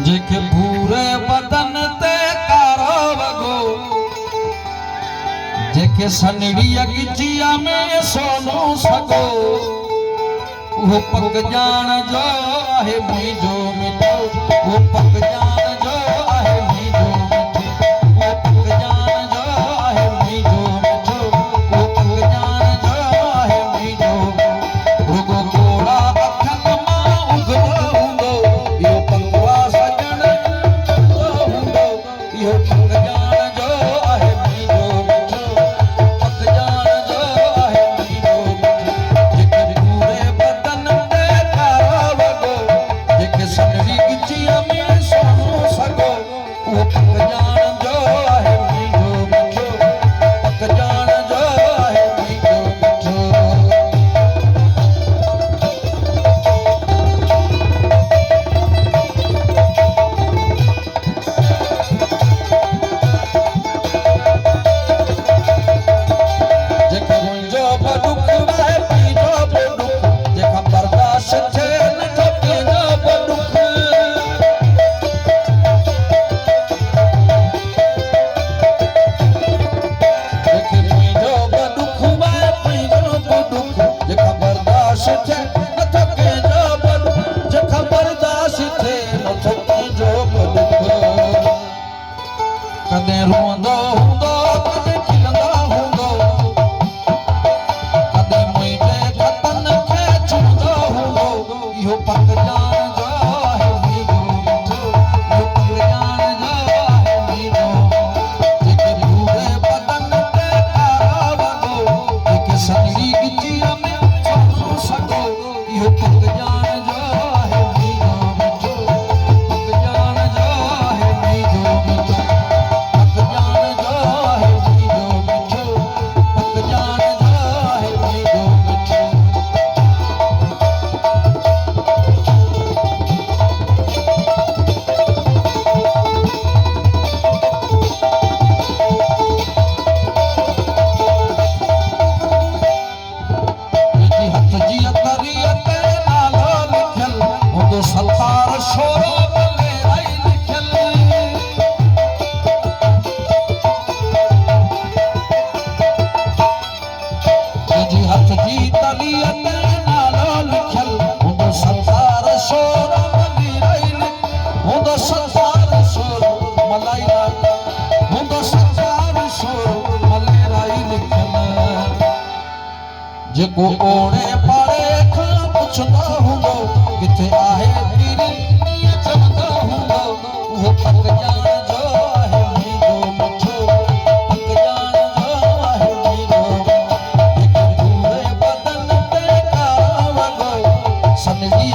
जेके पूरे बदन ते कारो वगो, जेके सनड़ी अगिजिया में सोनू सगो, वो पक जान जो आहे मुझो मिठो, वो पक जान जो आहे मुझो मिठो, वो पक जान जो आहे मुझो मिठो, वो पक जान जो आहे मुझो रुगो कोड़ा अखन मां उगदो हूंदो, यो पकवा सजण हूंदो, यो पक जान जो आहे मुझो मिठो, पक जान जो आहे मुझो मिठो, जेके पूरे बदन ते कारो वगो, जेके सनड़ी गिचिया में सोनू सगो, वो पक जान जो आहे मुझो मिठो, पक जान जो आहे मुझो मिठो। जेके मुंहिंजो बि दुख आहे पंहिंजो बि दुख, जेका बर्दाश्त थिए नथो कंहिंजो बि दुख। जेके मुंहिंजो बि दुख आहे पंहिंजो बि दुख, जेका बर्दाश्त थिए नथो कंहिंजो बि दुख, जेका बर्दाश्त थिए नथो कंहिंजो बि दुख। कॾहिं रोअंदो हूंदो, कॾहिं खिलंदो हूंदो, कॾहिं मुंहिंजे खतन खे छुहंदो हूंदो, इहो पक जान जो आहे मुंहिंजो मिठो, इहो पक जान जो आहे मुंहिंजो, जेके पूरे बदन ते कारो वगो, जेके सनड़ी गिचिया में सोनू सगो, इहो पक जान जो आहे मुंहिंजो मिठो, पक जान जो आहे मुंहिंजो मिठो, पक जान जो आहे मुंहिंजो मिठो, पक जान जो आहे मुंहिंजो मिठो। जी हथ जी तरीअ ते नालो लिखियल हूंदो, सतार शोरो बलेराई लिखियल। जी हथ जी तरीअ ते नालो लिखियल हूंदो, सतार शोरो बलेराई हूंदो, सतार शोरो मलाई हूंदो, सतार शोरो मलेराई लिखियल। जेको ओणे पाड़े खां पुछंदो हूंदो, किथे आहे पीरी ईअं चवंदो हूंदो, उहो पक जान जो आहे मुंहिंजो मिठो, पक जान जो आहे मुंहिंजो, जेके पूरे बदन ते कारो वगो, सनड़ी